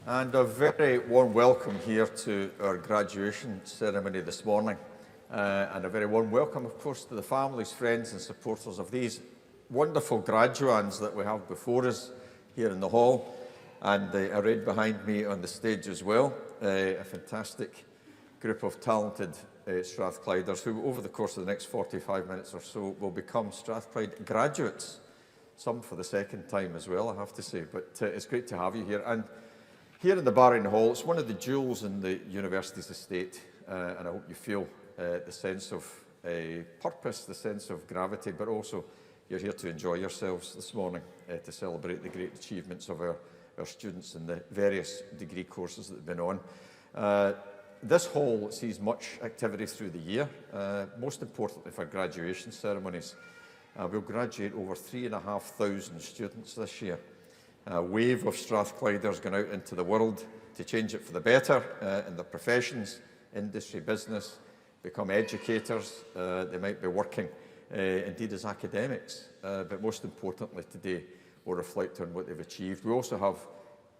And a very warm welcome here to our graduation ceremony this morning. And a very warm welcome, of course, to the families, friends and supporters of these wonderful graduands that we have before us here in the hall, and arrayed behind me on the stage as well. A fantastic group of talented Strathclyders who, over the course of the next 45 minutes or so, will become Strathclyde graduates. Some for the second time as well, I have to say. But it's great to have you here. And here in the Barring Hall, it's one of the jewels in the university's estate, and I hope you feel the sense of purpose, the sense of gravity, but also you're here to enjoy yourselves this morning, to celebrate the great achievements of our students in the various degree courses that have been on. This hall sees much activity through the year, most importantly for graduation ceremonies. We'll graduate over 3,500 students this year. A wave of Strathclyders going out into the world to change it for the better in their professions, industry, business, become educators. They might be working indeed as academics, but most importantly today we'll reflect on what they've achieved. We also have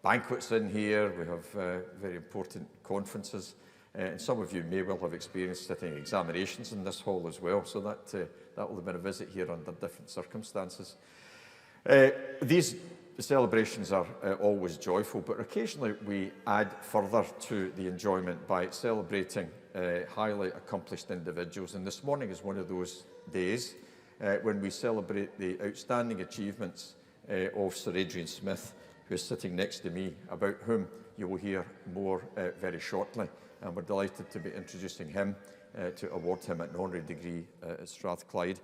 banquets in here, we have very important conferences, and some of you may well have experienced sitting examinations in this hall as well, so that will have been a visit here under different circumstances. These celebrations are always joyful, but occasionally we add further to the enjoyment by celebrating highly accomplished individuals, and this morning is one of those days when we celebrate the outstanding achievements of Sir Adrien Smith, who is sitting next to me, about whom you will hear more very shortly. And we're delighted to be introducing him to award him an honorary degree at Strathclyde.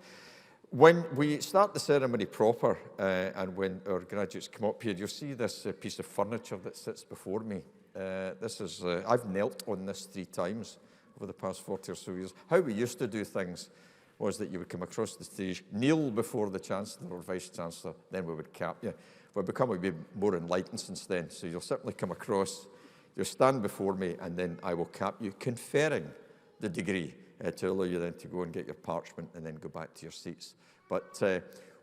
When we start the ceremony proper and when our graduates come up here, you'll see this piece of furniture that sits before me. I've knelt on this 3 times over the past 40 or so years. How we used to do things was that you would come across the stage, kneel before the Chancellor or Vice-Chancellor, then we would cap you. We've become a bit more enlightened since then, so you'll certainly come across, you'll stand before me, and then I will cap you, conferring the degree to allow you then to go and get your parchment and then go back to your seats. But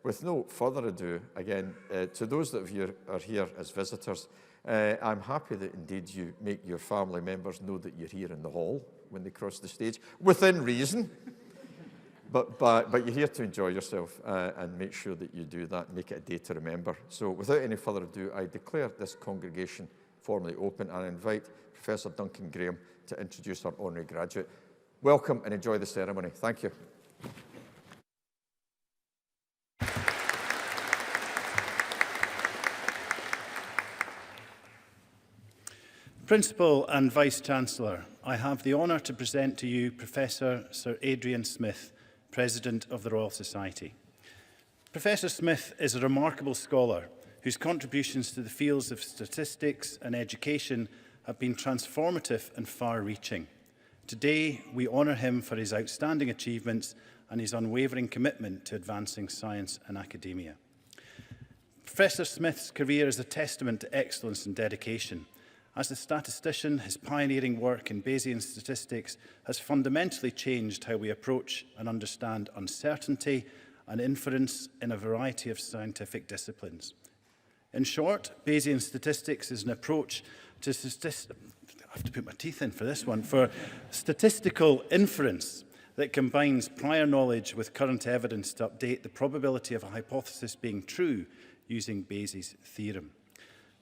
with no further ado, again, to those that are here as visitors, I'm happy that indeed you make your family members know that you're here in the hall when they cross the stage, within reason. But you're here to enjoy yourself and make sure that you do that, make it a day to remember. So without any further ado, I declare this congregation formally open and I invite Professor Duncan Graham to introduce our honorary graduate. Welcome and enjoy the ceremony. Thank you. Principal and Vice-Chancellor, I have the honour to present to you Professor Sir Adrien Smith, President of the Royal Society. Professor Smith is a remarkable scholar whose contributions to the fields of statistics and education have been transformative and far-reaching. Today, we honour him for his outstanding achievements and his unwavering commitment to advancing science and academia. Professor Smith's career is a testament to excellence and dedication. As a statistician, his pioneering work in Bayesian statistics has fundamentally changed how we approach and understand uncertainty and inference in a variety of scientific disciplines. In short, Bayesian statistics is an approach to I have to put my teeth in for this one, for statistical inference that combines prior knowledge with current evidence to update the probability of a hypothesis being true using Bayes' theorem.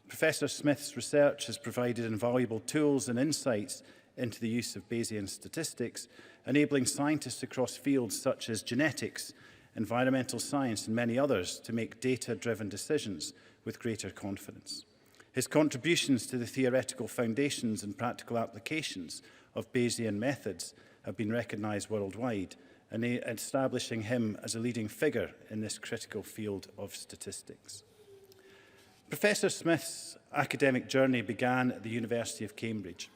Professor Smith's research has provided invaluable tools and insights into the use of Bayesian statistics, enabling scientists across fields such as genetics, environmental science and many others to make data-driven decisions with greater confidence. His contributions to the theoretical foundations and practical applications of Bayesian methods have been recognised worldwide, and establishing him as a leading figure in this critical field of statistics. Professor Smith's academic journey began at the University of Cambridge,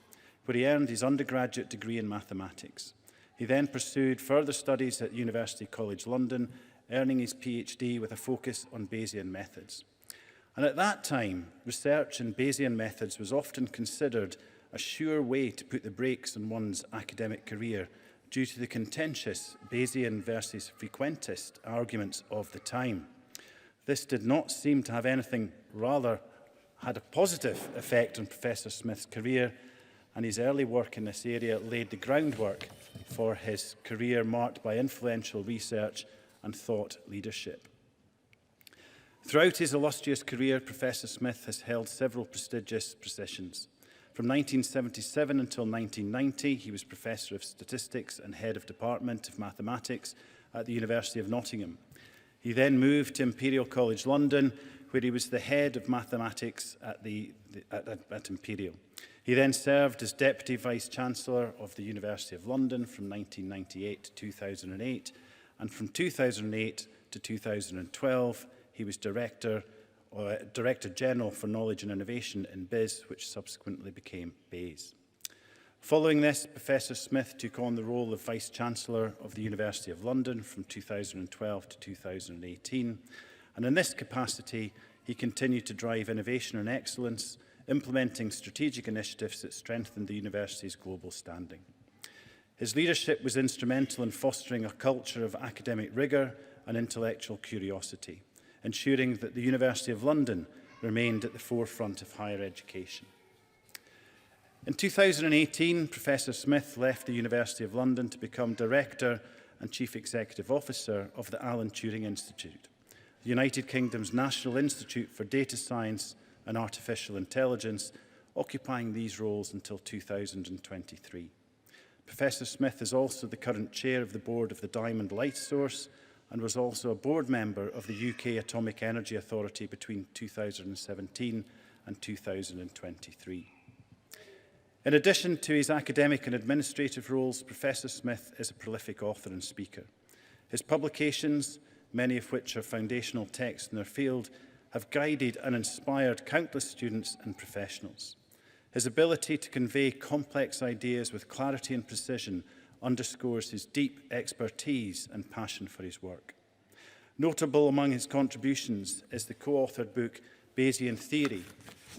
where he earned his undergraduate degree in mathematics. He then pursued further studies at University College London, earning his PhD with a focus on Bayesian methods. And at that time, research in Bayesian methods was often considered a sure way to put the brakes on one's academic career due to the contentious Bayesian versus frequentist arguments of the time. This did not seem to have anything rather had a positive effect on Professor Smith's career, and his early work in this area laid the groundwork for his career marked by influential research and thought leadership. Throughout his illustrious career, Professor Smith has held several prestigious positions. From 1977 until 1990, he was Professor of Statistics and Head of Department of Mathematics at the University of Nottingham. He then moved to Imperial College London, where he was the Head of Mathematics at Imperial. He then served as Deputy Vice-Chancellor of the University of London from 1998 to 2008, and from 2008 to 2012, he was Director General for Knowledge and Innovation in BIS, which subsequently became BAIS. Following this, Professor Smith took on the role of Vice-Chancellor of the University of London from 2012 to 2018, and in this capacity, he continued to drive innovation and excellence, implementing strategic initiatives that strengthened the university's global standing. His leadership was instrumental in fostering a culture of academic rigour and intellectual curiosity, ensuring that the University of London remained at the forefront of higher education. In 2018, Professor Smith left the University of London to become Director and Chief Executive Officer of the Alan Turing Institute, the United Kingdom's National Institute for Data Science and Artificial Intelligence, occupying these roles until 2023. Professor Smith is also the current chair of the board of the Diamond Light Source and was also a board member of the UK Atomic Energy Authority between 2017 and 2023. In addition to his academic and administrative roles, Professor Smith is a prolific author and speaker. His publications, many of which are foundational texts in their field, have guided and inspired countless students and professionals. His ability to convey complex ideas with clarity and precision underscores his deep expertise and passion for his work. Notable among his contributions is the co-authored book Bayesian Theory,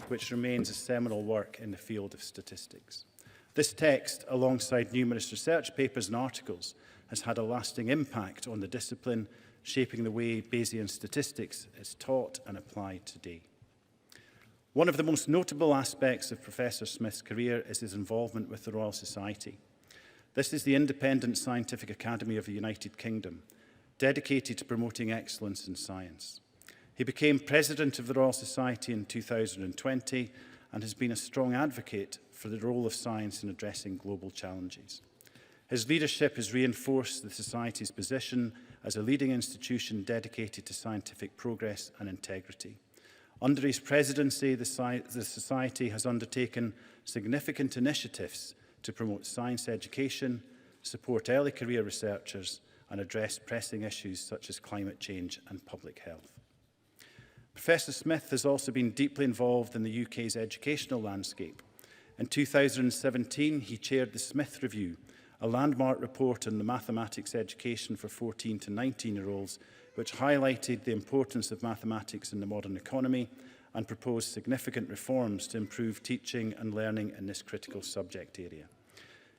which remains a seminal work in the field of statistics. This text, alongside numerous research papers and articles, has had a lasting impact on the discipline, shaping the way Bayesian statistics is taught and applied today. One of the most notable aspects of Professor Smith's career is his involvement with the Royal Society. This is the independent scientific academy of the United Kingdom, dedicated to promoting excellence in science. He became President of the Royal Society in 2020 and has been a strong advocate for the role of science in addressing global challenges. His leadership has reinforced the Society's position as a leading institution dedicated to scientific progress and integrity. Under his presidency, the Society has undertaken significant initiatives to promote science education, support early career researchers, and address pressing issues such as climate change and public health. Professor Smith has also been deeply involved in the UK's educational landscape. In 2017, he chaired the Smith Review, a landmark report on the mathematics education for 14 to 19-year-olds, which highlighted the importance of mathematics in the modern economy and proposed significant reforms to improve teaching and learning in this critical subject area.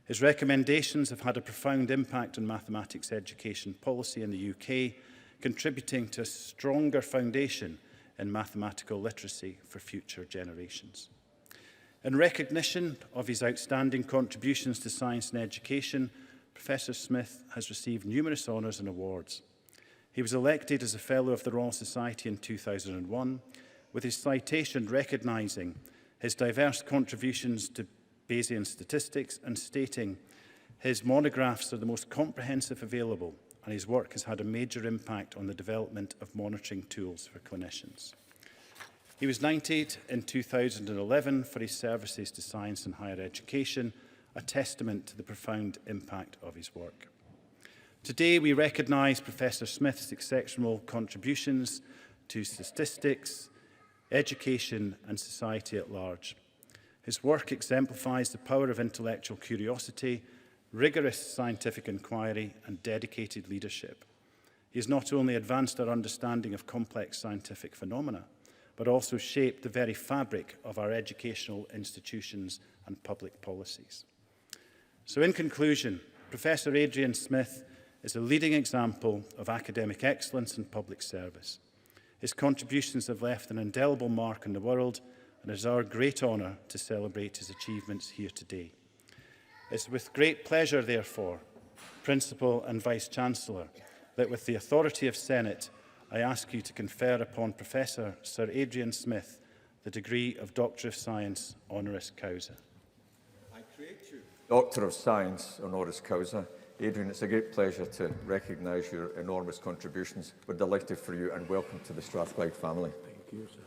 His recommendations have had a profound impact on mathematics education policy in the UK, contributing to a stronger foundation in mathematical literacy for future generations. In recognition of his outstanding contributions to science and education, Professor Smith has received numerous honours and awards. He was elected as a Fellow of the Royal Society in 2001, with his citation recognising his diverse contributions to Bayesian statistics and stating his monographs are the most comprehensive available and his work has had a major impact on the development of monitoring tools for clinicians. He was knighted in 2011 for his services to science and higher education, a testament to the profound impact of his work. Today, we recognise Professor Smith's exceptional contributions to statistics, education and society at large. His work exemplifies the power of intellectual curiosity, rigorous scientific inquiry and dedicated leadership. He has not only advanced our understanding of complex scientific phenomena, but also shaped the very fabric of our educational institutions and public policies. So in conclusion, Professor Adrien Smith is a leading example of academic excellence and public service. His contributions have left an indelible mark on the world and it is our great honour to celebrate his achievements here today. It's with great pleasure, therefore, Principal and Vice-Chancellor, that with the authority of Senate, I ask you to confer upon Professor Sir Adrien Smith the degree of Doctor of Science honoris causa. I create you Doctor of Science honoris causa. Adrien, it's a great pleasure to recognise your enormous contributions. We're delighted for you and welcome to the Strathclyde family. Thank you, sir.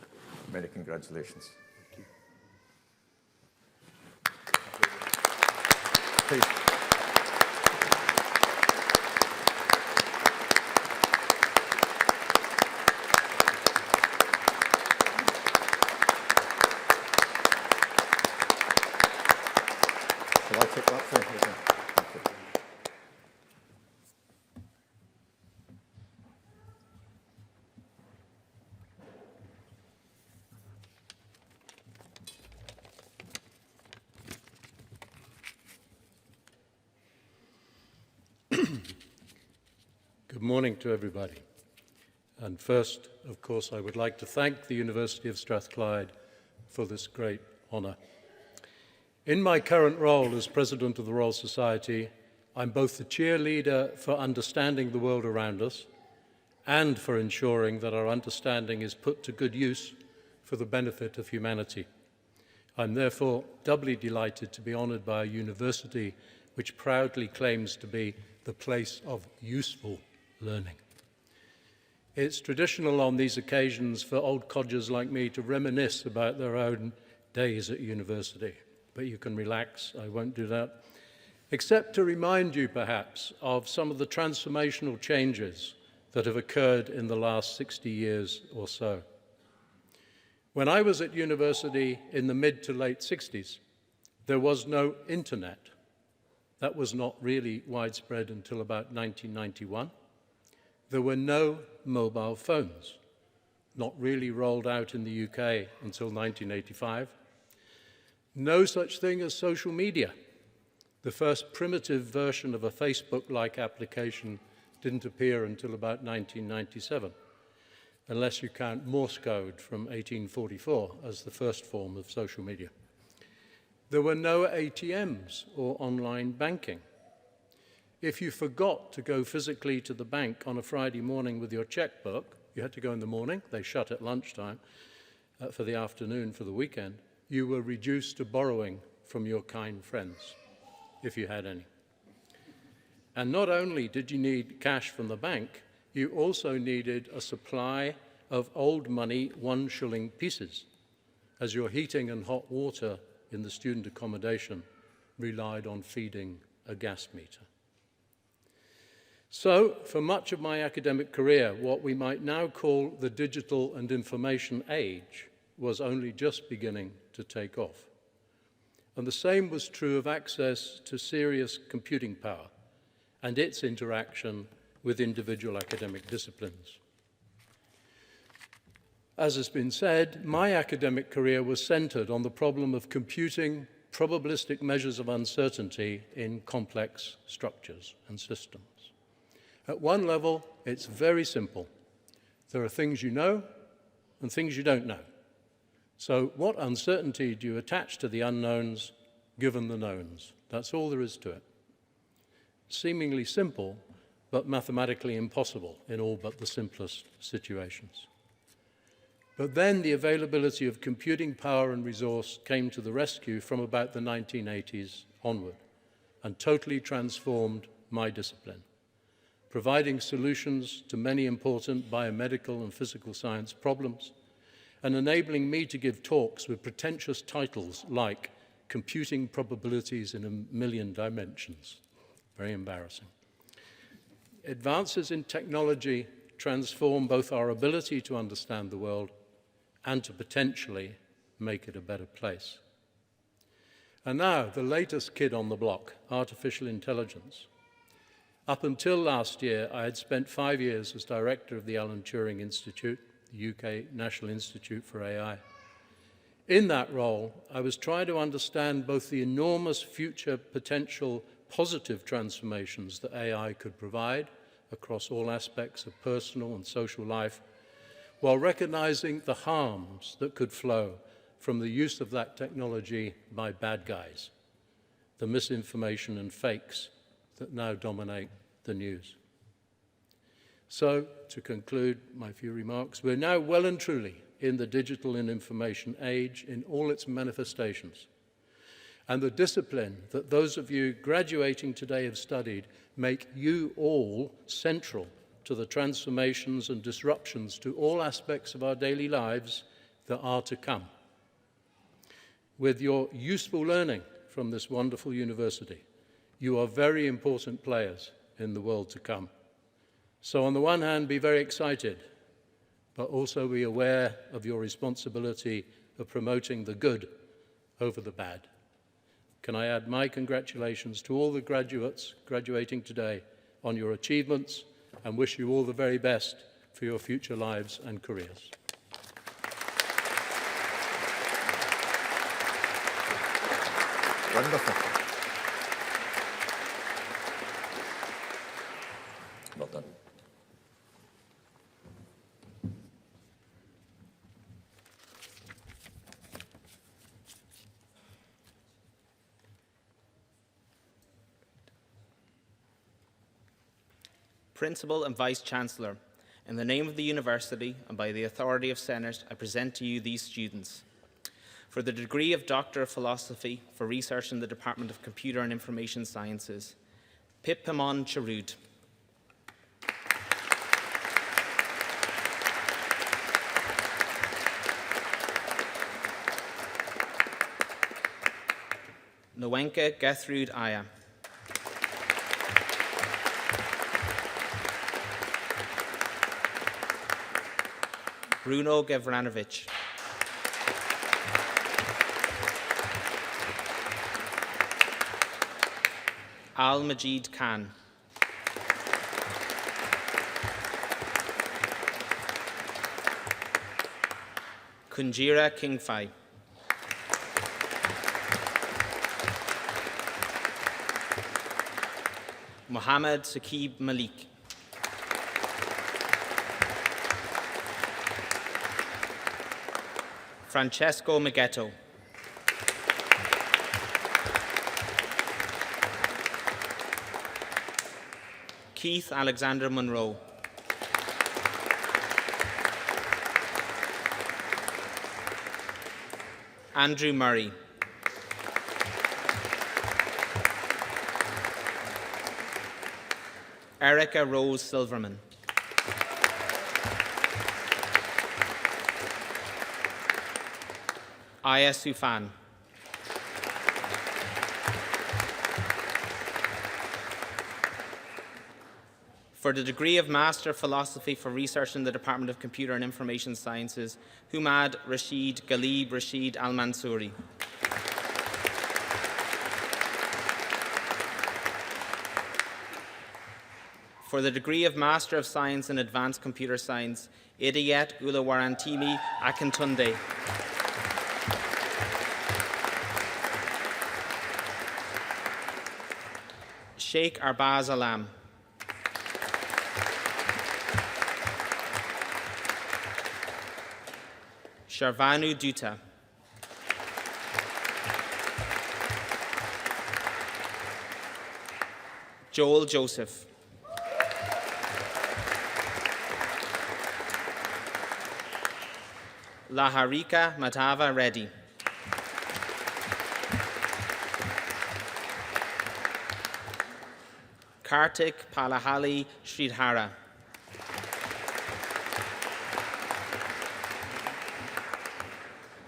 Many congratulations. Please. Shall I take that for you? Thank you. Good morning to everybody. And first, of course, I would like to thank the University of Strathclyde for this great honour. In my current role as President of the Royal Society, I'm both the cheerleader for understanding the world around us and for ensuring that our understanding is put to good use for the benefit of humanity. I'm therefore doubly delighted to be honoured by a university which proudly claims to be the place of useful learning. It's traditional on these occasions for old codgers like me to reminisce about their own days at university, but you can relax, I won't do that, except to remind you perhaps of some of the transformational changes that have occurred in the last 60 years or so. When I was at university in the mid to late 60s, there was no internet. That was not really widespread until about 1991. There were no mobile phones, not really rolled out in the UK until 1985. No such thing as social media. The first primitive version of a Facebook-like application didn't appear until about 1997, unless you count Morse code from 1844 as the first form of social media. There were no ATMs or online banking. If you forgot to go physically to the bank on a Friday morning with your checkbook, you had to go in the morning, they shut at lunchtime for the afternoon for the weekend, you were reduced to borrowing from your kind friends, if you had any. And not only did you need cash from the bank, you also needed a supply of old money 1 shilling pieces, as your heating and hot water in the student accommodation relied on feeding a gas meter. So, for much of my academic career, what we might now call the digital and information age was only just beginning to take off. And the same was true of access to serious computing power and its interaction with individual academic disciplines. As has been said, my academic career was centered on the problem of computing probabilistic measures of uncertainty in complex structures and systems. At one level, it's very simple. There are things you know and things you don't know. So what uncertainty do you attach to the unknowns given the knowns? That's all there is to it. Seemingly simple, but mathematically impossible in all but the simplest situations. But then the availability of computing power and resource came to the rescue from about the 1980s onward and totally transformed my discipline, providing solutions to many important biomedical and physical science problems, and enabling me to give talks with pretentious titles like Computing Probabilities in a Million Dimensions. Very embarrassing. Advances in technology transform both our ability to understand the world and to potentially make it a better place. And now, the latest kid on the block, artificial intelligence. Up until last year, I had spent 5 years as director of the Alan Turing Institute, the UK National Institute for AI. In that role, I was trying to understand both the enormous future potential positive transformations that AI could provide across all aspects of personal and social life, while recognizing the harms that could flow from the use of that technology by bad guys, the misinformation and fakes that now dominate the news. So, to conclude my few remarks, we're now well and truly in the digital and information age in all its manifestations. And the discipline that those of you graduating today have studied make you all central to the transformations and disruptions to all aspects of our daily lives that are to come. With your useful learning from this wonderful university, you are very important players in the world to come. So on the one hand, be very excited, but also be aware of your responsibility of promoting the good over the bad. Can I add my congratulations to all the graduates graduating today on your achievements and wish you all the very best for your future lives and careers. Wonderful. Well done. Principal and Vice-Chancellor, in the name of the University and by the authority of Senate, I present to you these students. For the degree of Doctor of Philosophy for Research in the Department of Computer and Information Sciences, Pip Pimon Charud. Nowenka Gertrude Aya. Bruno Gevranovic. Al Majid Khan. Kunjira Kingfai. Mohammed Saqib Malik. Francesco Maghetto. Keith Alexander Monroe. Andrew Murray. Erica Rose Silverman. Aya Sufan. For the degree of Master of Philosophy for Research in the Department of Computer and Information Sciences, Humad Rashid Ghalib Rashid Al-Mansouri. For the degree of Master of Science in Advanced Computer Science, Idayat Ulawarantimi Akintunde. Sheikh Arbaz Alam. Sharvanu Dutta. Joel Joseph. Laharika Madhava Reddy. Kartik Palahali Sridhara.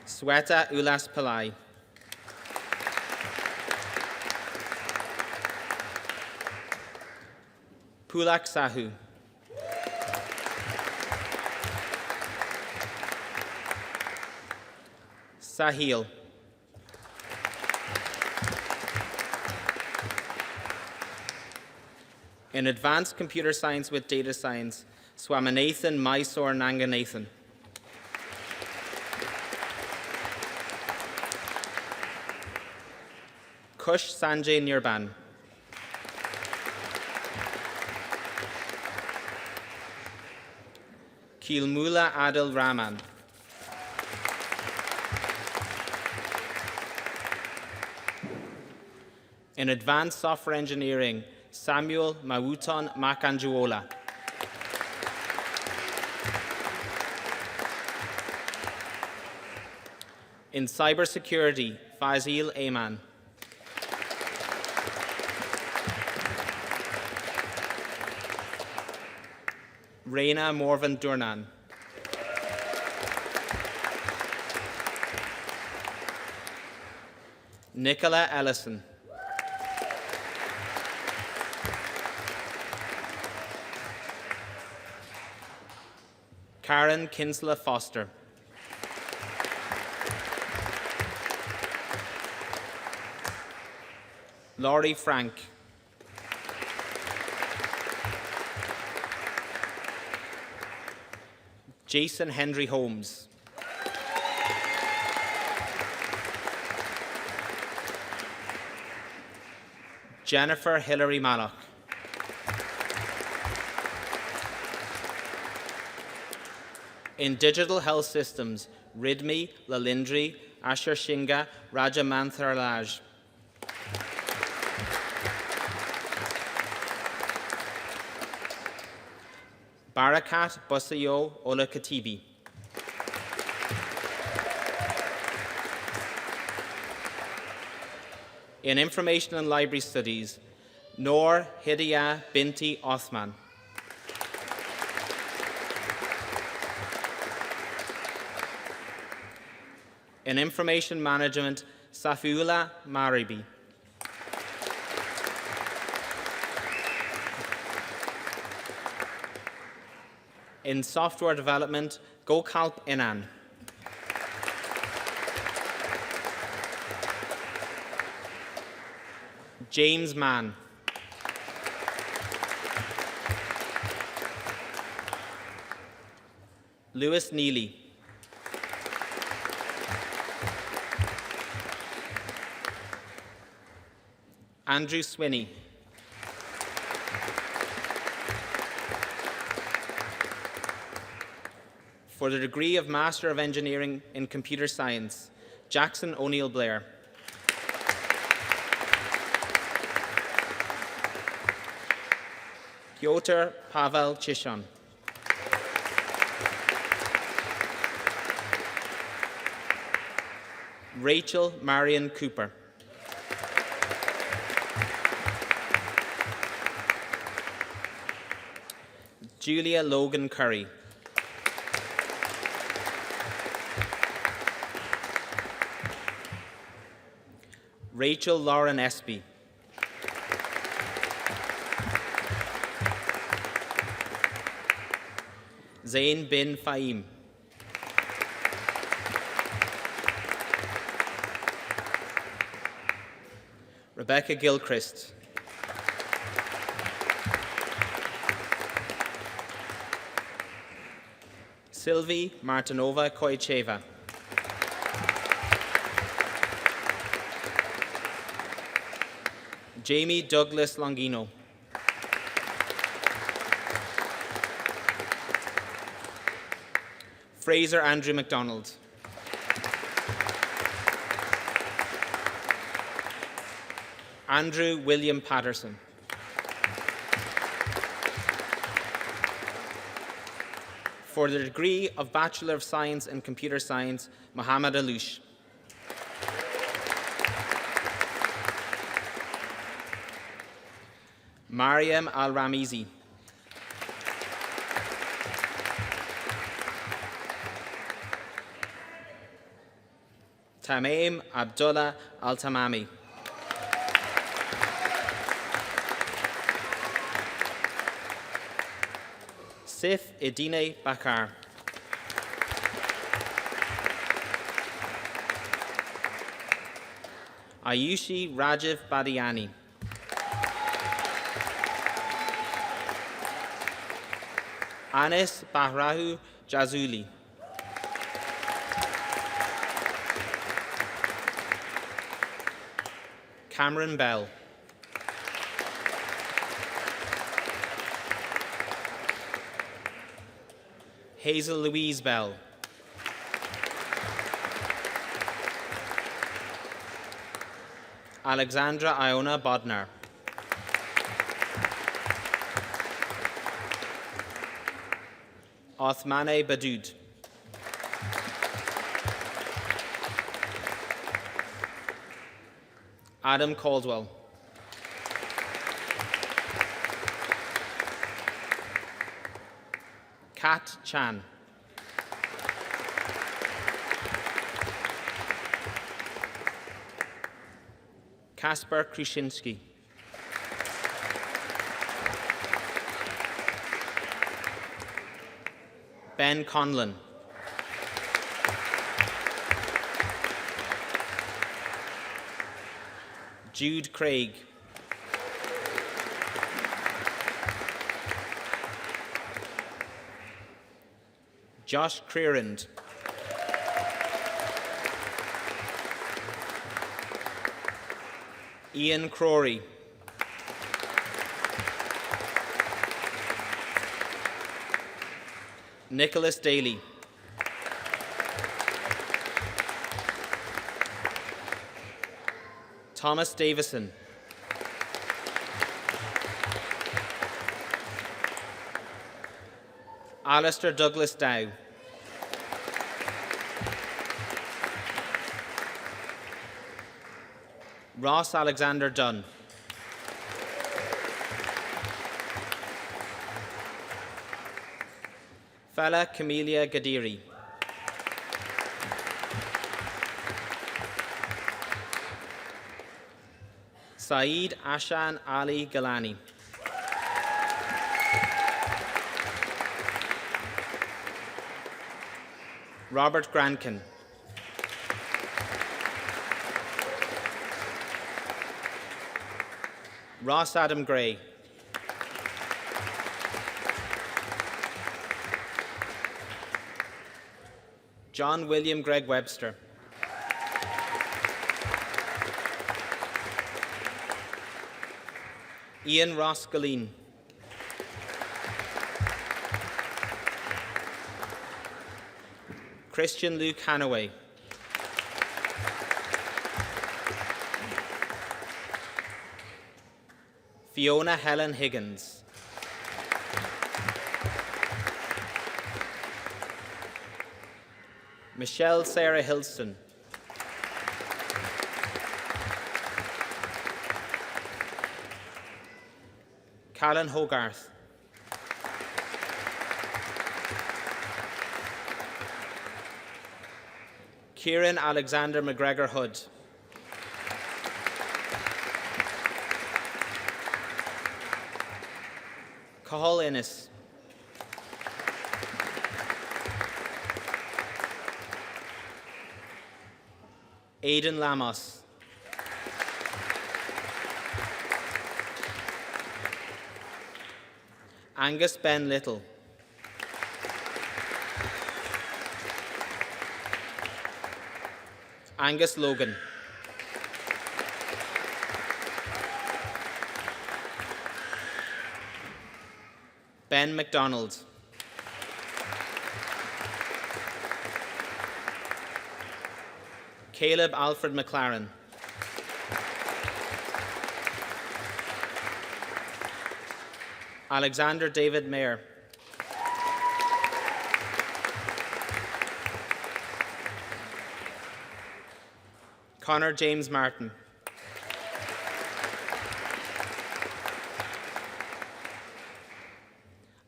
Sweta Ulas Pillai. Pulak Sahu. Sahil. In Advanced Computer Science with Data Science, Swaminathan Mysore Nanganathan. Kush Sanjay Nirban. Kilmula Adil Rahman. In Advanced Software Engineering, Samuel Mawuton Makanjuola. In Cybersecurity, Fazil Ayman. Reina Morvan Durnan. Nicola Ellison. Karen Kinsella Foster. Laurie Frank. Jason Henry Holmes. Jennifer Hillary Malloch. In Digital Health Systems, Ridmi Lalindri Asher Shinga Rajamantharlaj. Barakat Basayo Olakatibi. In Information and Library Studies, Noor Hidayah Binti Othman. In Information Management, Safiullah Maribi. In Software Development, Gokalp Inan. James Mann. Lewis Neely. Andrew Swinney. For the degree of Master of Engineering in Computer Science, Jackson O'Neill Blair. Piotr Pavel Chishon. Rachel Marion Cooper. Julia Logan Curry. Rachel Lauren Espy. Zain bin Faim. Rebecca Gilchrist. Sylvie Martinova Koicheva. Jamie Douglas Longino. Fraser Andrew MacDonald. Andrew William Patterson. For the degree of Bachelor of Science in Computer Science, Mohammed Alouche. Mariam Al-Ramizi. Tamaim Abdullah Al-Tamami. Sif Edine Bakar. Ayushi Rajiv Badiani. Anis Bahrahu Jazuli. Cameron Bell. Hazel Louise Bell. Alexandra Iona Bodnar. Othmane Badoud. Adam Caldwell. Kat Chan. Kasper Kruszinski. Ben Conlon. Jude Craig. Josh Crearand. Ian Crory. Nicholas Daly. Thomas Davison. Alistair Douglas Dow. Ross Alexander Dunn. Fala Camelia Gadiri. Saeed Ashan Ali Galani. Robert Grankin. Ross Adam Gray. John William Greg Webster. Ian Ross Galeen. Christian Luke Hanaway. Fiona Helen Higgins. Michelle Sarah Hilston. Callan Hogarth. Kieran Alexander McGregor Hood. Cahal Innes. Aidan Lamos. Angus Ben Little. Angus Logan. Ben MacDonald. Caleb Alfred McLaren. Alexander David Mayer. Connor James Martin.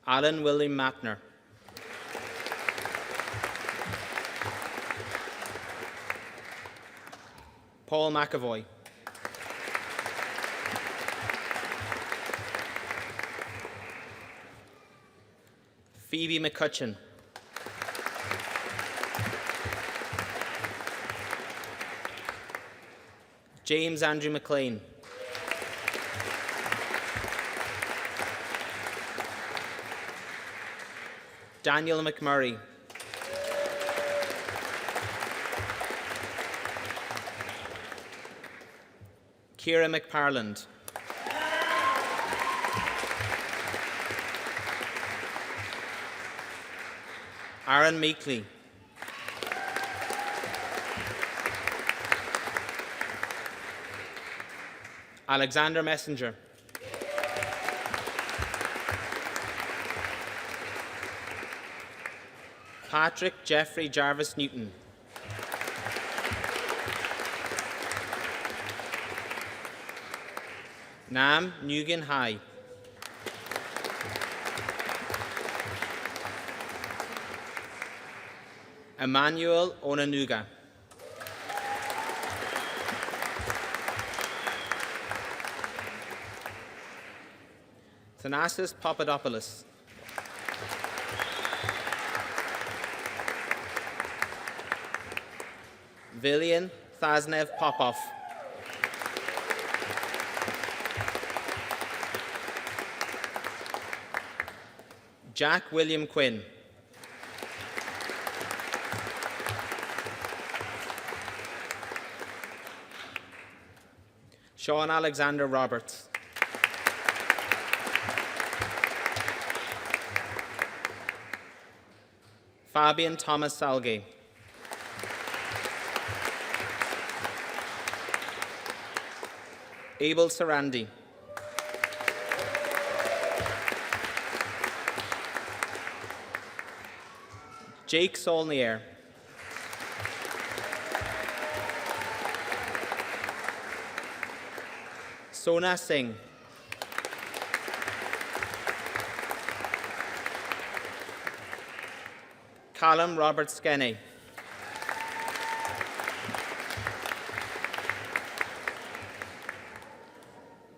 Alan William Matner. Paul McAvoy. Phoebe McCutcheon. James Andrew McLean. Daniel McMurray. Ciara McParland. Aaron Meekley. Alexander Messenger. Patrick Jeffrey Jarvis Newton. Nam Nguyen Hai. Emmanuel Onanuga. Thanasis Papadopoulos. Vilian Thasnev Popov. Jack William Quinn. Sean Alexander Roberts. Fabian Thomas Salge. Abel Sarandi. Jake Saulnier. Sona Singh. Callum Robert Skenney.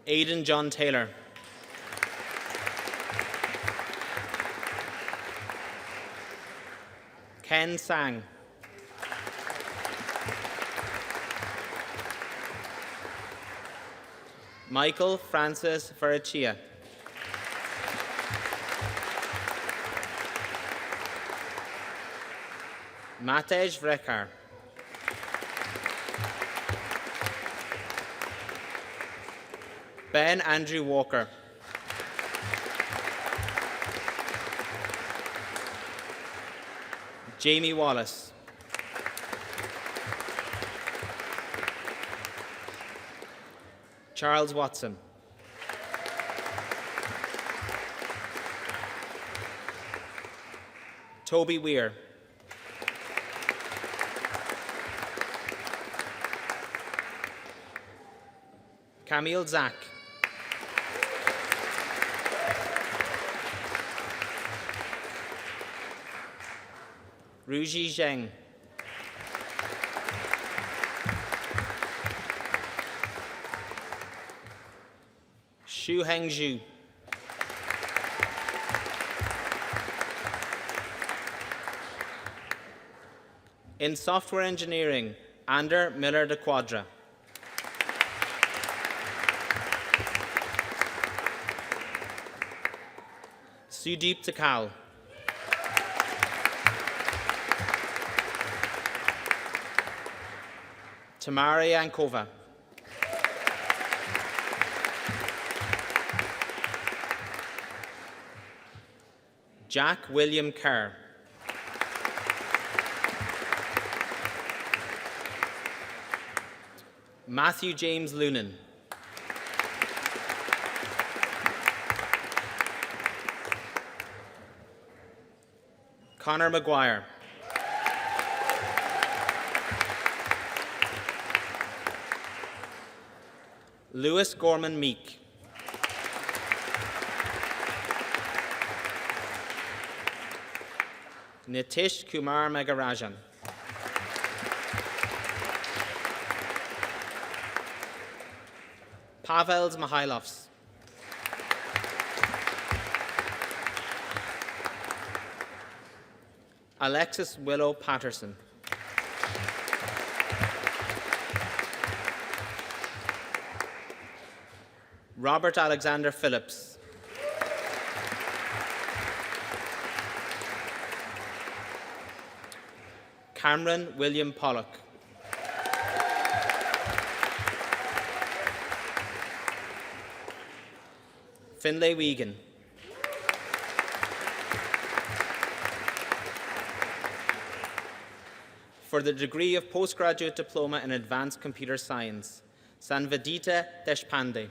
Aidan John Taylor. Ken Sang. Michael Francis Verachia. Matej Vrekar. Ben Andrew Walker. Jamie Wallace. Charles Watson. Toby Weir. Camille Zach. Ruji Zheng. Xu Hengzhu. In software engineering, Ander Miller de Quadra. Sudeep Takal. Tamara Yankova. Jack William Kerr. Matthew James Lunan. Connor McGuire. Lewis Gorman Meek. Nitish Kumar Megarajan. Pavels Mihailovs. Alexis Willow Patterson. Robert Alexander Phillips. Cameron William Pollock. Finlay Wiegand. For the degree of postgraduate diploma in advanced computer science, Sanvedita Deshpande.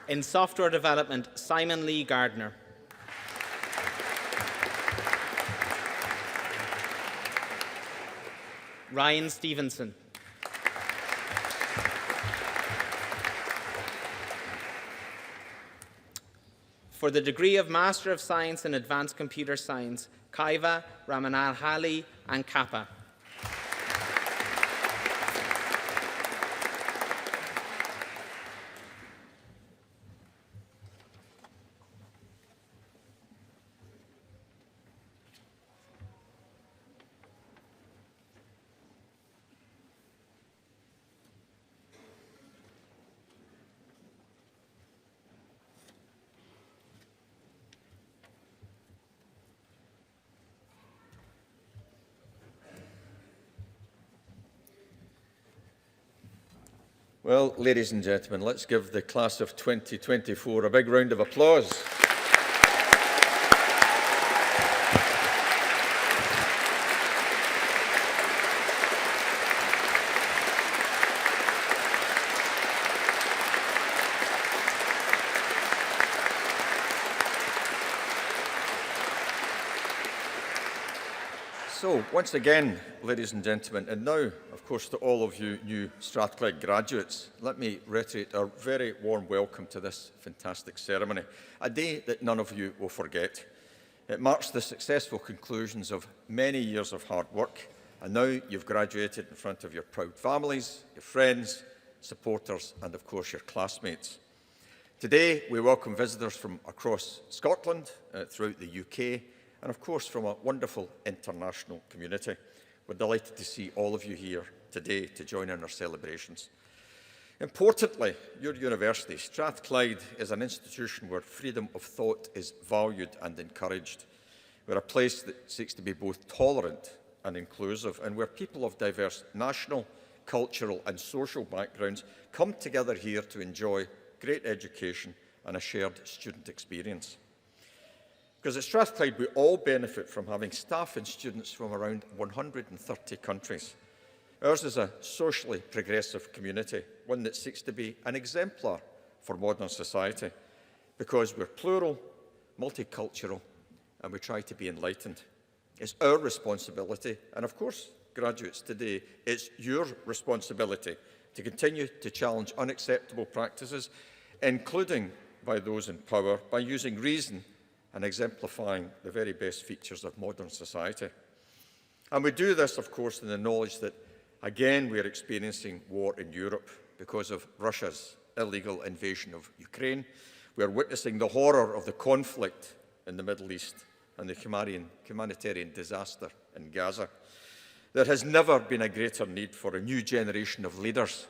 In software development, Simon Lee Gardner. Ryan Stevenson. For the degree of Master of Science in Advanced Computer Science, Kaiva Ramanalhali and Kappa. Well, ladies and gentlemen, let's give the class of 2024 a big round of applause. So, once again, ladies and gentlemen, and now, of course, to all of you new Strathclyde graduates, let me reiterate our very warm welcome to this fantastic ceremony, a day that none of you will forget. It marks the successful conclusions of many years of hard work, and now you've graduated in front of your proud families, your friends, supporters, and of course your classmates. Today, we welcome visitors from across Scotland, throughout the UK, and of course from a wonderful international community. We're delighted to see all of you here today to join in our celebrations. Importantly, your university, Strathclyde, is an institution where freedom of thought is valued and encouraged. We're a place that seeks to be both tolerant and inclusive, and where people of diverse national, cultural and social backgrounds come together here to enjoy great education and a shared student experience. Because at Strathclyde, we all benefit from having staff and students from around 130 countries. Ours is a socially progressive community, one that seeks to be an exemplar for modern society, because we're plural, multicultural, and we try to be enlightened. It's our responsibility, and of course, graduates today, it's your responsibility to continue to challenge unacceptable practices, including by those in power, by using reason and exemplifying the very best features of modern society. And we do this, of course, in the knowledge that, again, we are experiencing war in Europe because of Russia's illegal invasion of Ukraine. We are witnessing the horror of the conflict in the Middle East and the humanitarian disaster in Gaza. There has never been a greater need for a new generation of leaders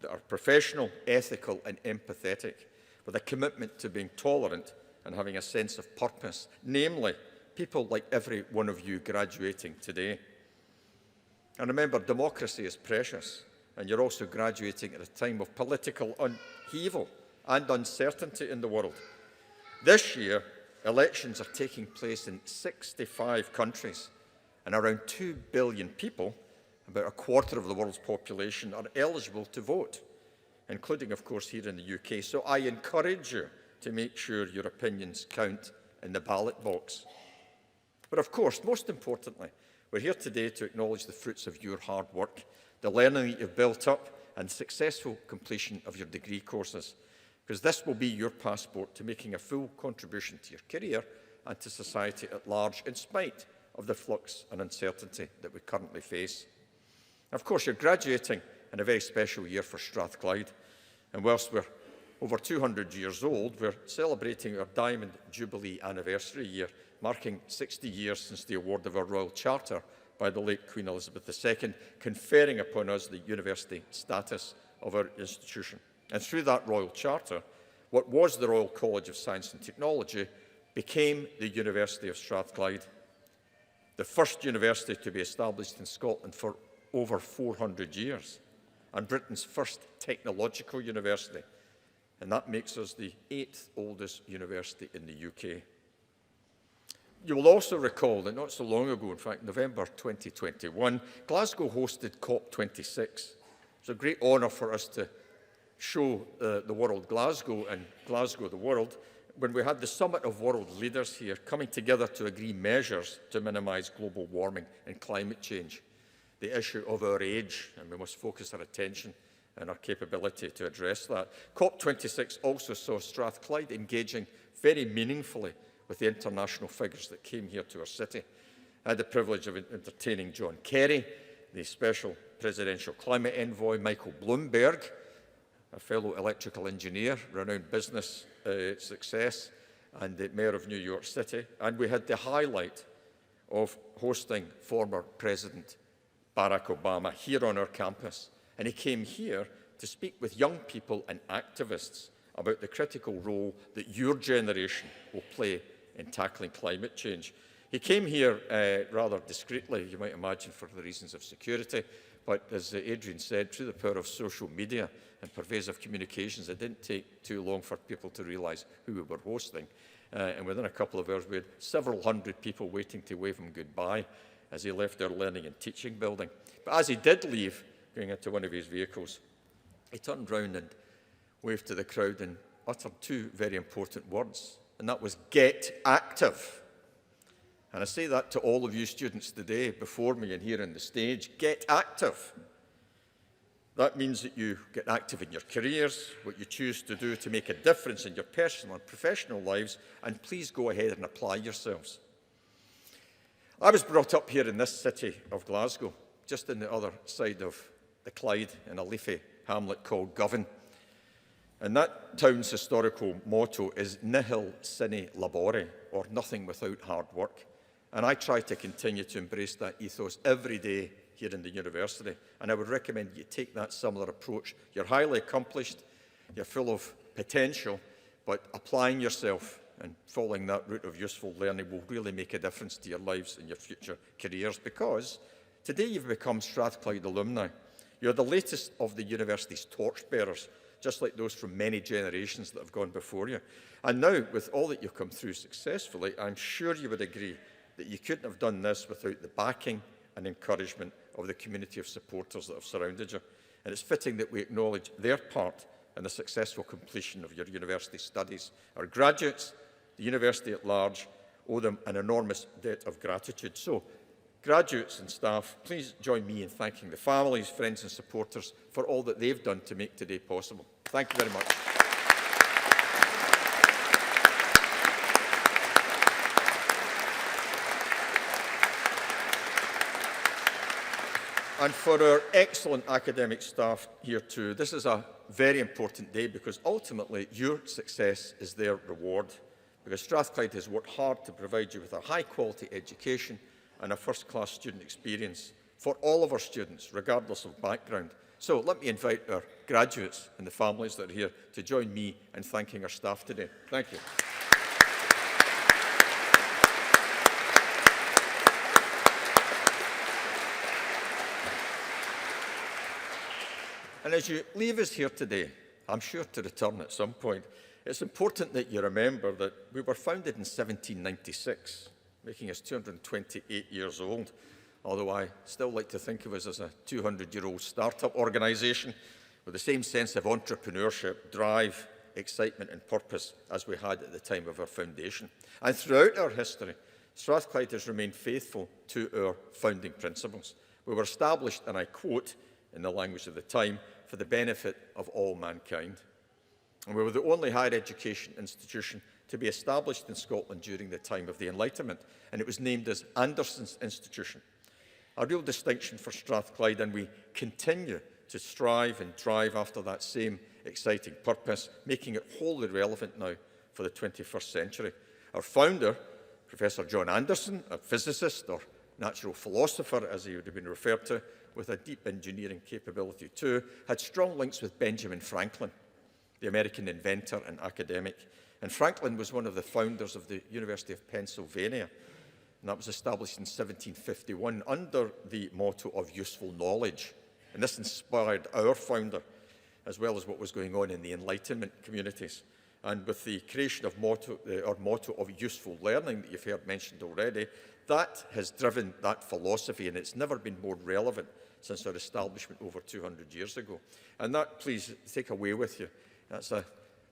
that are professional, ethical and empathetic, with a commitment to being tolerant and having a sense of purpose, namely, people like every one of you graduating today. And remember, democracy is precious, and you're also graduating at a time of political upheaval and uncertainty in the world. This year, elections are taking place in 65 countries, and around 2 billion people, about a quarter of the world's population, are eligible to vote, including, of course, here in the UK. So I encourage you to make sure your opinions count in the ballot box. But of course, most importantly, we're here today to acknowledge the fruits of your hard work, the learning that you've built up, and successful completion of your degree courses, because this will be your passport to making a full contribution to your career and to society at large, in spite of the flux and uncertainty that we currently face. Of course, you're graduating in a very special year for Strathclyde, and whilst we're over 200 years old, we're celebrating our Diamond Jubilee anniversary year, marking 60 years since the award of our Royal Charter by the late Queen Elizabeth II, conferring upon us the university status of our institution. And through that Royal Charter, what was the Royal College of Science and Technology became the University of Strathclyde, the first university to be established in Scotland for over 400 years, and Britain's first technological university. And that makes us the 8th oldest university in the UK. You will also recall that not so long ago, in fact, November 2021, Glasgow hosted COP26. It's a great honour for us to show the world Glasgow and Glasgow the world when we had the summit of world leaders here coming together to agree measures to minimise global warming and climate change, the issue of our age, and we must focus our attention and our capability to address that. COP26 also saw Strathclyde engaging very meaningfully with the international figures that came here to our city. I had the privilege of entertaining John Kerry, the Special Presidential Climate Envoy, Michael Bloomberg, a fellow electrical engineer, renowned business success, and the Mayor of New York City. And we had the highlight of hosting former President Barack Obama here on our campus. And he came here to speak with young people and activists about the critical role that your generation will play in tackling climate change. He came here rather discreetly, you might imagine, for the reasons of security, but as Adrien said, through the power of social media and pervasive communications, it didn't take too long for people to realise who we were hosting. And within a couple of hours, we had several hundred people waiting to wave him goodbye as he left our learning and teaching building. But as he did leave, going into one of his vehicles, he turned round and waved to the crowd and uttered two very important words, and that was, "Get active." And I say that to all of you students today before me and here on the stage, get active. That means that you get active in your careers, what you choose to do to make a difference in your personal and professional lives, and please go ahead and apply yourselves. I was brought up here in this city of Glasgow, just on the other side of the Clyde, in a leafy hamlet called Govan. And that town's historical motto is nihil sine labore, or nothing without hard work. And I try to continue to embrace that ethos every day here in the university. And I would recommend you take that similar approach. You're highly accomplished, you're full of potential, but applying yourself and following that route of useful learning will really make a difference to your lives and your future careers, because today you've become Strathclyde alumni. You're the latest of the university's torchbearers, just like those from many generations that have gone before you. And now, with all that you've come through successfully, I'm sure you would agree that you couldn't have done this without the backing and encouragement of the community of supporters that have surrounded you. And it's fitting that we acknowledge their part in the successful completion of your university studies. Our graduates, the university at large, owe them an enormous debt of gratitude. So, graduates and staff, please join me in thanking the families, friends and supporters for all that they've done to make today possible. Thank you very much. And for our excellent academic staff here too, this is a very important day because ultimately your success is their reward. Because Strathclyde has worked hard to provide you with a high-quality education and a first-class student experience for all of our students, regardless of background. So let me invite our graduates and the families that are here to join me in thanking our staff today. Thank you. And as you leave us here today, I'm sure to return at some point, it's important that you remember that we were founded in 1796, making us 228 years old, although I still like to think of us as a 200-year-old startup organisation with the same sense of entrepreneurship, drive, excitement and purpose as we had at the time of our foundation. And throughout our history, Strathclyde has remained faithful to our founding principles. We were established, and I quote in the language of the time, for the benefit of all mankind. And we were the only higher education institution to be established in Scotland during the time of the Enlightenment, and it was named as Anderson's Institution. A real distinction for Strathclyde, and we continue to strive and drive after that same exciting purpose, making it wholly relevant now for the 21st century. Our founder, Professor John Anderson, a physicist or natural philosopher, as he would have been referred to, with a deep engineering capability too, had strong links with Benjamin Franklin, the American inventor and academic. And Franklin was one of the founders of the University of Pennsylvania, and that was established in 1751 under the motto of useful knowledge. And this inspired our founder, as well as what was going on in the Enlightenment communities. And with the creation of our motto of useful learning that you've heard mentioned already, that has driven that philosophy, and it's never been more relevant since our establishment over 200 years ago. And that, please, take away with you. That's a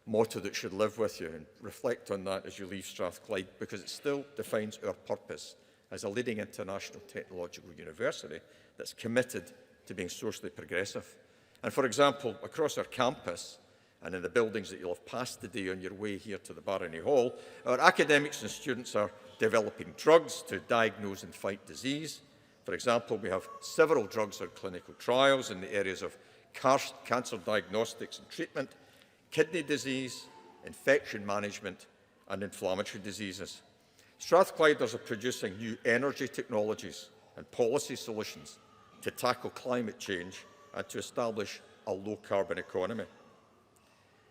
motto that should live with you, and reflect on that as you leave Strathclyde, because it still defines our purpose as a leading international technological university that's committed to being socially progressive. And for example, across our campus, and in the buildings that you'll have passed today on your way here to the Barony Hall, our academics and students are developing drugs to diagnose and fight disease. For example, we have several drugs on clinical trials in the areas of cancer diagnostics and treatment, kidney disease, infection management, and inflammatory diseases. Strathclyders are producing new energy technologies and policy solutions to tackle climate change and to establish a low-carbon economy.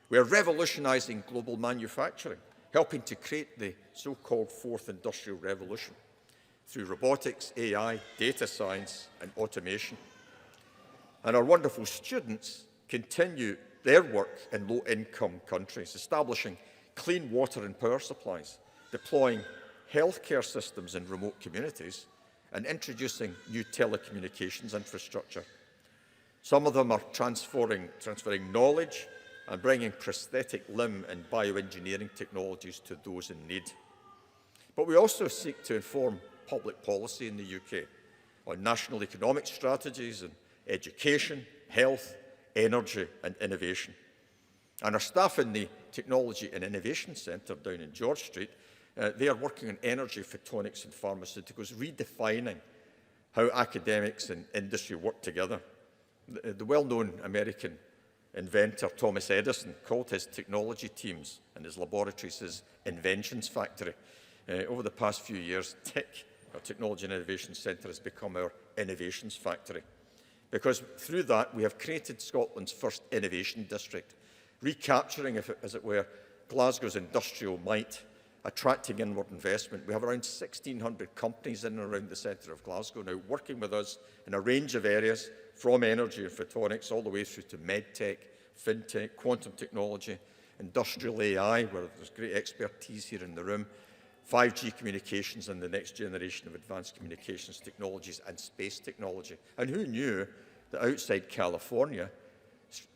We are revolutionising global manufacturing, helping to create the so-called fourth industrial revolution through robotics, AI, data science, and automation. And our wonderful students continue their work in low-income countries, establishing clean water and power supplies, deploying healthcare systems in remote communities, and introducing new telecommunications infrastructure. Some of them are transferring knowledge and bringing prosthetic limb and bioengineering technologies to those in need. But we also seek to inform public policy in the UK on national economic strategies and education, health, energy and innovation. And our staff in the Technology and Innovation Centre down in George Street, they are working on energy, photonics and pharmaceuticals, redefining how academics and industry work together. The well-known American inventor Thomas Edison called his technology teams and his laboratories his inventions factory. Over the past few years, TIC, our Technology and Innovation Centre, has become our innovations factory, because through that we have created Scotland's first innovation district, recapturing, as it were, Glasgow's industrial might, attracting inward investment. We have around 1,600 companies in and around the centre of Glasgow now working with us in a range of areas, from energy and photonics all the way through to medtech, fintech, quantum technology, industrial AI, where there's great expertise here in the room, 5G communications and the next generation of advanced communications technologies, and space technology. And who knew that outside California,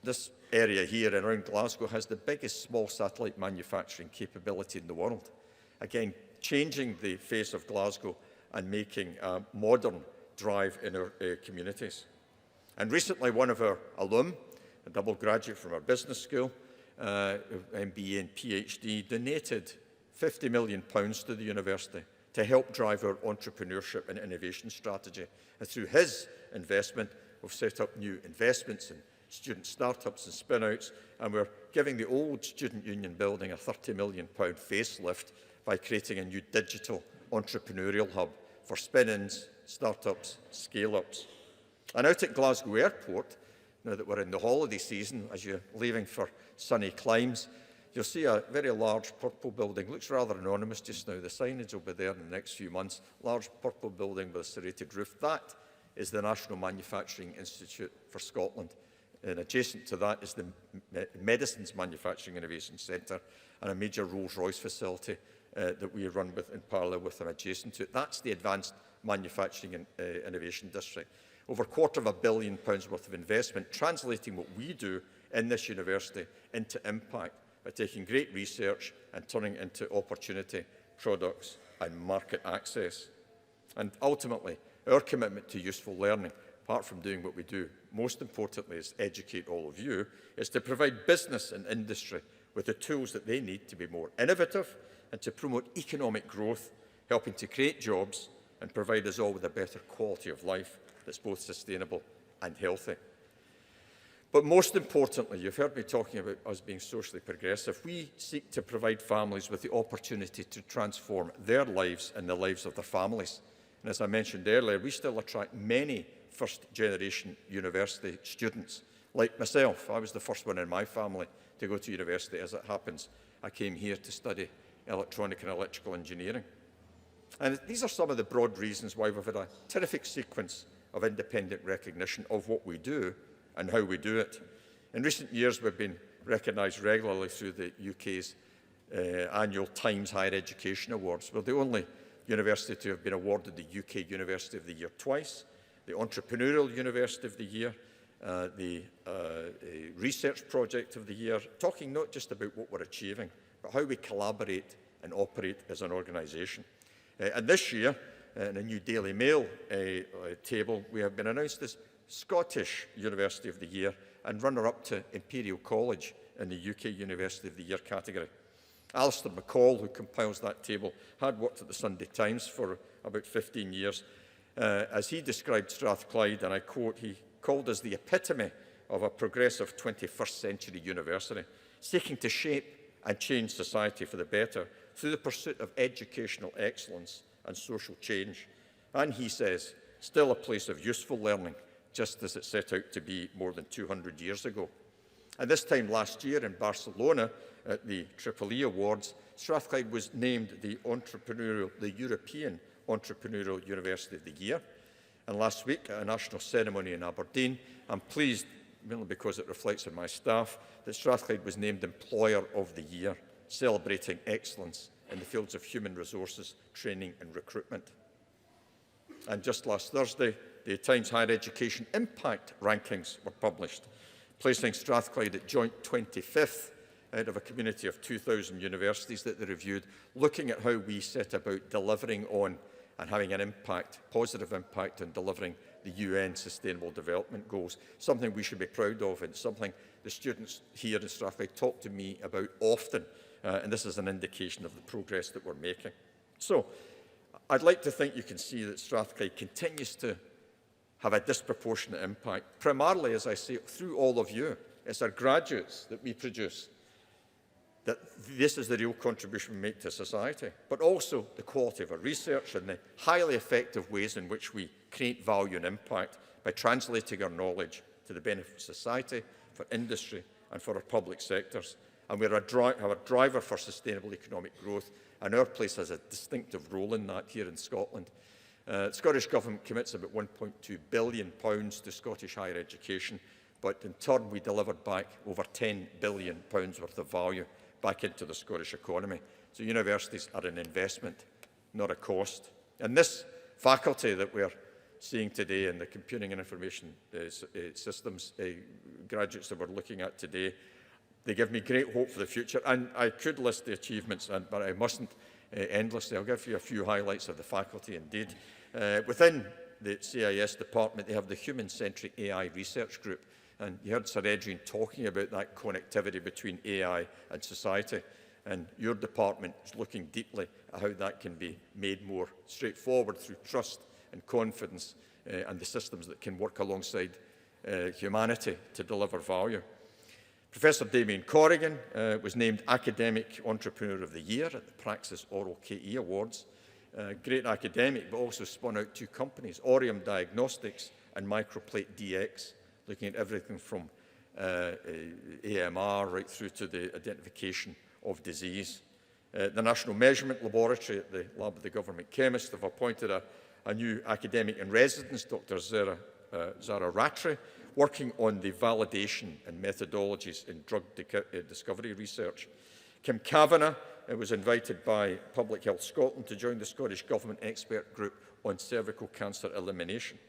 this area here around Glasgow has the biggest small satellite manufacturing capability in the world? Again, changing the face of Glasgow and making a modern drive in our communities. And recently, one of our alum, a double graduate from our business school, MBA and PhD, donated £50 million to the university to help drive our entrepreneurship and innovation strategy. And through his investment, we've set up new investments in student startups and spin-outs, and we're giving the old Student Union building a £30 million facelift by creating a new digital entrepreneurial hub for spin-ins, startups, scale-ups. And out at Glasgow Airport, now that we're in the holiday season, as you're leaving for sunny climes, you'll see a very large purple building. Looks rather anonymous just now. The signage will be there in the next few months. Large purple building with a serrated roof. That is the National Manufacturing Institute for Scotland. And adjacent to that is the Medicines Manufacturing Innovation Centre and a major Rolls-Royce facility that we run with in parallel with and adjacent to it. That's the Advanced Manufacturing and Innovation District. Over £250 million worth of investment, translating what we do in this university into impact by taking great research and turning it into opportunity, products and market access. And ultimately, our commitment to useful learning, apart from doing what we do, most importantly is educate all of you, is to provide business and industry with the tools that they need to be more innovative and to promote economic growth, helping to create jobs and provide us all with a better quality of life that's both sustainable and healthy. But most importantly, you've heard me talking about us being socially progressive. We seek to provide families with the opportunity to transform their lives and the lives of their families. And as I mentioned earlier, we still attract many first-generation university students. Like myself, I was the first one in my family to go to university. As it happens, I came here to study electronic and electrical engineering. And these are some of the broad reasons why we've had a terrific sequence of independent recognition of what we do and how we do it. In recent years, we've been recognised regularly through the UK's annual Times Higher Education Awards. We're the only university to have been awarded the UK University of the Year twice, the Entrepreneurial University of the Year, the Research Project of the Year, talking not just about what we're achieving, but how we collaborate and operate as an organisation. And this year, in a new Daily Mail table, we have been announced as Scottish University of the Year and runner-up to Imperial College in the UK University of the Year category. Alistair McCall, who compiles that table, had worked at the Sunday Times for about 15 years. As he described Strathclyde, and I quote, he called us the epitome of a progressive 21st century university, seeking to shape and change society for the better through the pursuit of educational excellence and social change. And he says, still a place of useful learning, just as it set out to be more than 200 years ago. And this time last year in Barcelona, at the EEE Awards, Strathclyde was named the European Entrepreneurial University of the Year. And last week, at a national ceremony in Aberdeen, I'm pleased, mainly because it reflects on my staff, that Strathclyde was named Employer of the Year, celebrating excellence in the fields of human resources, training and recruitment. And just last Thursday, the Times Higher Education Impact Rankings were published, placing Strathclyde at joint 25th out of a community of 2,000 universities that they reviewed, looking at how we set about delivering on and having an impact, positive impact on delivering the UN Sustainable Development Goals, something we should be proud of and something the students here in Strathclyde talk to me about often, and this is an indication of the progress that we're making. So, I'd like to think you can see that Strathclyde continues to have a disproportionate impact, primarily, as I say, through all of you. It's our graduates that we produce, that this is the real contribution we make to society, but also the quality of our research and the highly effective ways in which we create value and impact by translating our knowledge to the benefit of society, for industry and for our public sectors. And we're a driver for sustainable economic growth, and our place has a distinctive role in that here in Scotland. The Scottish Government commits about £1.2 billion to Scottish higher education, but in turn we delivered back over £10 billion worth of value back into the Scottish economy. So universities are an investment, not a cost. And this faculty that we're seeing today in the computing and information systems graduates that we're looking at today, they give me great hope for the future. And I could list the achievements, but I mustn't endlessly. I'll give you a few highlights of the faculty indeed. Within the CIS department, they have the Human-Centric AI Research Group. And you heard Sir Adrien talking about that connectivity between AI and society. And your department is looking deeply at how that can be made more straightforward through trust and confidence and the systems that can work alongside humanity to deliver value. Professor Damien Corrigan was named Academic Entrepreneur of the Year at the Praxis Oral KE Awards. Great academic, but also spun out two companies, Orium Diagnostics and Microplate DX, looking at everything from AMR right through to the identification of disease. The National Measurement Laboratory at the Lab of the Government Chemist have appointed a new academic in residence, Dr. Zara Rattray, working on the validation and methodologies in drug discovery research. Kim Kavanagh was invited by Public Health Scotland to join the Scottish Government expert group on cervical cancer elimination.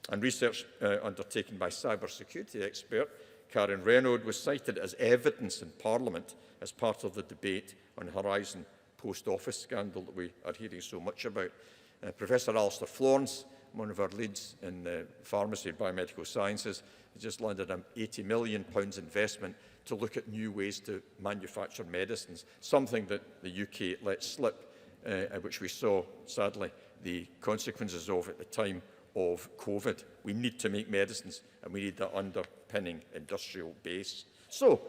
And research undertaken by cybersecurity expert Karen Renaud was cited as evidence in Parliament as part of the debate on Horizon Post Office scandal that we are hearing so much about. Professor Alistair Florence, one of our leads in pharmacy and biomedical sciences, has just landed an £80 million investment to look at new ways to manufacture medicines, something that the UK let slip, which we saw, sadly, the consequences of at the time of COVID. We need to make medicines, and we need that underpinning industrial base. So,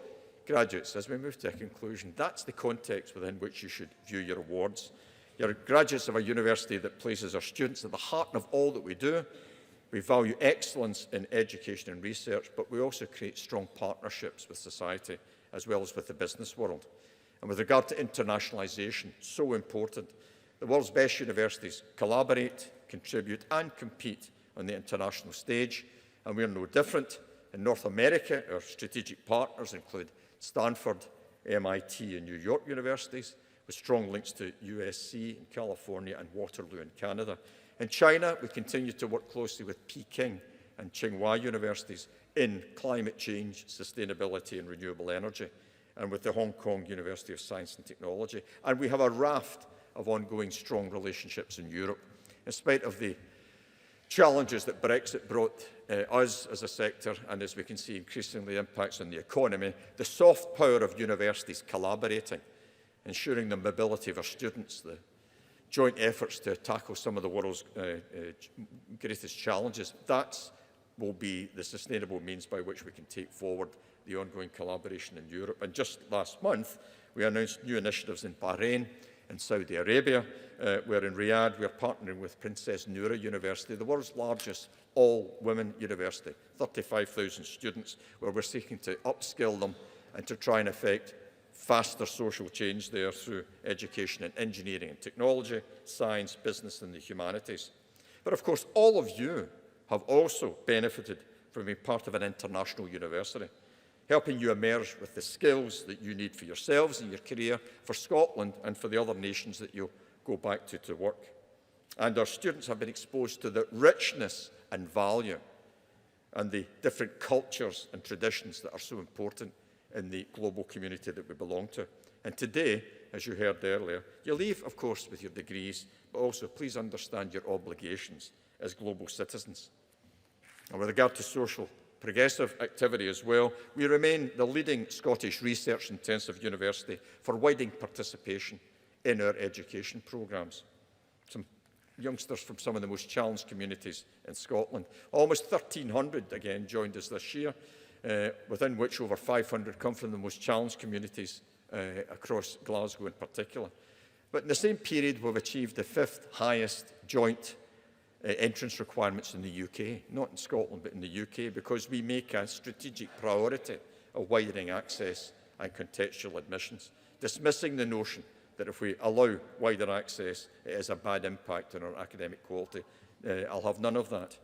graduates, as we move to a conclusion, that's the context within which you should view your awards. You're graduates of a university that places our students at the heart of all that we do. We value excellence in education and research, but we also create strong partnerships with society as well as with the business world. And with regard to internationalisation, so important. The world's best universities collaborate, contribute and compete on the international stage, and we're no different. In North America, our strategic partners include Stanford, MIT and New York universities, with strong links to USC in California and Waterloo in Canada. In China, we continue to work closely with Peking and Tsinghua universities in climate change, sustainability and renewable energy, and with the Hong Kong University of Science and Technology. And we have a raft of ongoing strong relationships in Europe. In spite of the challenges that Brexit brought us as a sector, and as we can see increasingly impacts on the economy, the soft power of universities collaborating, ensuring the mobility of our students, the joint efforts to tackle some of the world's greatest challenges, that will be the sustainable means by which we can take forward the ongoing collaboration in Europe. And just last month, we announced new initiatives in Bahrain and Saudi Arabia, where in Riyadh we are partnering with Princess Noura University, the world's largest all-women university, 35,000 students, where we're seeking to upskill them and to try and effect faster social change there through education in engineering and technology, science, business and the humanities. But of course, all of you have also benefited from being part of an international university, helping you emerge with the skills that you need for yourselves and your career, for Scotland and for the other nations that you'll go back to work. And our students have been exposed to the richness and value and the different cultures and traditions that are so important in the global community that we belong to. And today, as you heard earlier, you leave, of course, with your degrees, but also please understand your obligations as global citizens. And with regard to social progressive activity as well, we remain the leading Scottish research-intensive university for widening participation in our education programmes. Some youngsters from some of the most challenged communities in Scotland. Almost 1,300 again joined us this year, within which over 500 come from the most challenged communities across Glasgow in particular. But in the same period, we've achieved the 5th highest joint entrance requirements in the UK, not in Scotland, but in the UK, because we make a strategic priority of widening access and contextual admissions, dismissing the notion that if we allow wider access, it has a bad impact on our academic quality. I'll have none of that.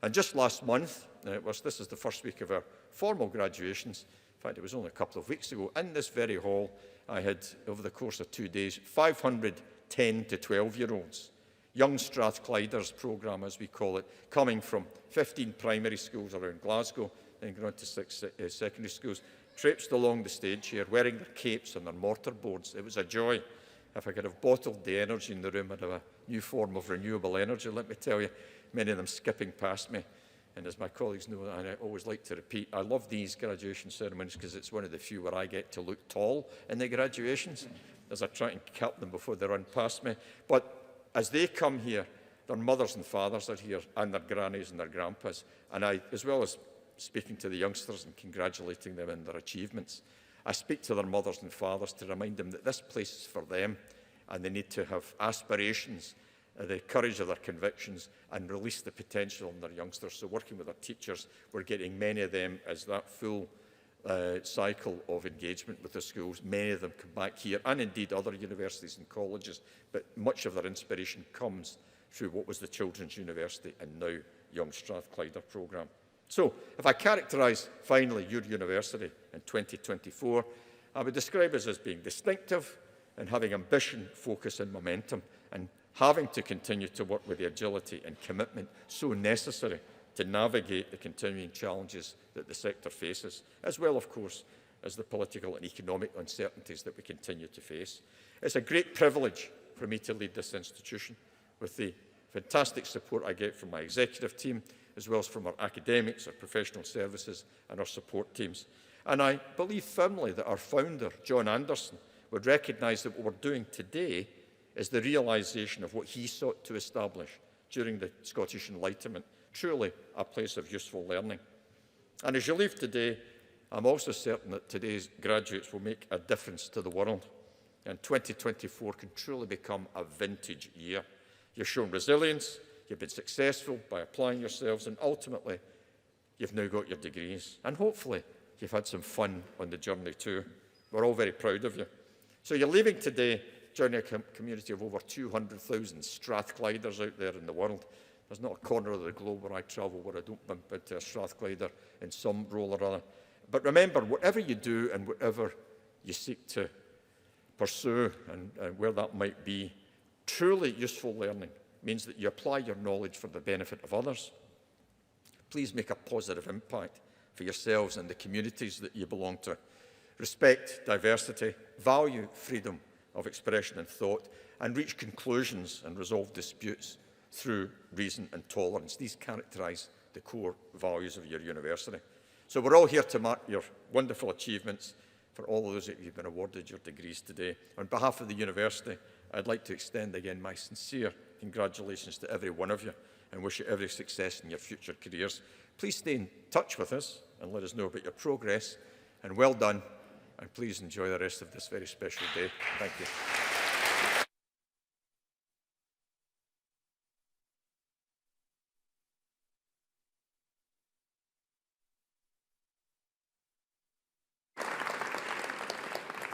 And just last month, this is the first week of our formal graduations, in fact, it was only a couple of weeks ago, in this very hall, I had, over the course of 2 days, 500 10 to 12-year-olds, Young Strathclyders programme, as we call it, coming from 15 primary schools around Glasgow, then going on to 6 secondary schools, traipsed along the stage here, wearing their capes and their mortarboards. It was a joy. If I could have bottled the energy in the room, I'd have a new form of renewable energy, let me tell you, many of them skipping past me. And as my colleagues know, and I always like to repeat, I love these graduation ceremonies because it's one of the few where I get to look tall in the graduations, as I try and cap them before they run past me. But as they come here, their mothers and fathers are here, and their grannies and their grandpas. And I, as well as speaking to the youngsters and congratulating them on their achievements, I speak to their mothers and fathers to remind them that this place is for them, and they need to have aspirations, the courage of their convictions, and release the potential in their youngsters. So working with our teachers, we're getting many of them as that full cycle of engagement with the schools. Many of them come back here, and indeed other universities and colleges, but much of their inspiration comes through what was the Children's University and now Young Strathclyder programme. So, if I characterise finally your university in 2024, I would describe us as being distinctive and having ambition, focus and momentum, and having to continue to work with the agility and commitment so necessary to navigate the continuing challenges that the sector faces, as well, of course, as the political and economic uncertainties that we continue to face. It's a great privilege for me to lead this institution with the fantastic support I get from my executive team, as well as from our academics, our professional services and our support teams. And I believe firmly that our founder, John Anderson, would recognise that what we're doing today is the realisation of what he sought to establish during the Scottish Enlightenment, truly a place of useful learning. And as you leave today, I'm also certain that today's graduates will make a difference to the world. And 2024 can truly become a vintage year. You've shown resilience, you've been successful by applying yourselves, and ultimately, you've now got your degrees. And hopefully, you've had some fun on the journey too. We're all very proud of you. So you're leaving today, joining a community of over 200,000 Strathclyders out there in the world. There's not a corner of the globe where I travel where I don't bump into a Strathclyder in some role or other. But remember, whatever you do and whatever you seek to pursue and where that might be, truly useful learning means that you apply your knowledge for the benefit of others. Please make a positive impact for yourselves and the communities that you belong to. Respect diversity, value freedom of expression and thought, and reach conclusions and resolve disputes through reason and tolerance. These characterise the core values of your university. So we're all here to mark your wonderful achievements. For all of those that you've been awarded your degrees today, on behalf of the university, I'd like to extend again my sincere congratulations to every one of you and wish you every success in your future careers. Please stay in touch with us and let us know about your progress. And well done, and please enjoy the rest of this very special day. Thank you.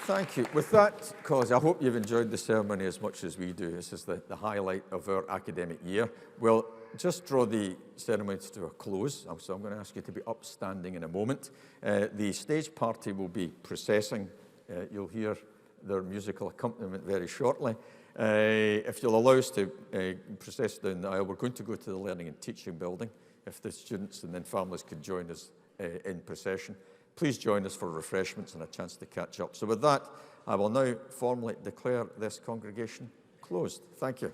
Thank you. With that, colleagues, I hope you've enjoyed the ceremony as much as we do. This is the highlight of our academic year. We'll just draw the ceremony to a close, so I'm going to ask you to be upstanding in a moment. The stage party will be processing. You'll hear their musical accompaniment very shortly. If you'll allow us to process down the aisle, we're going to go to the Learning and Teaching building. If the students and then families could join us in procession. Please join us for refreshments and a chance to catch up. So with that, I will now formally declare this congregation closed. Thank you.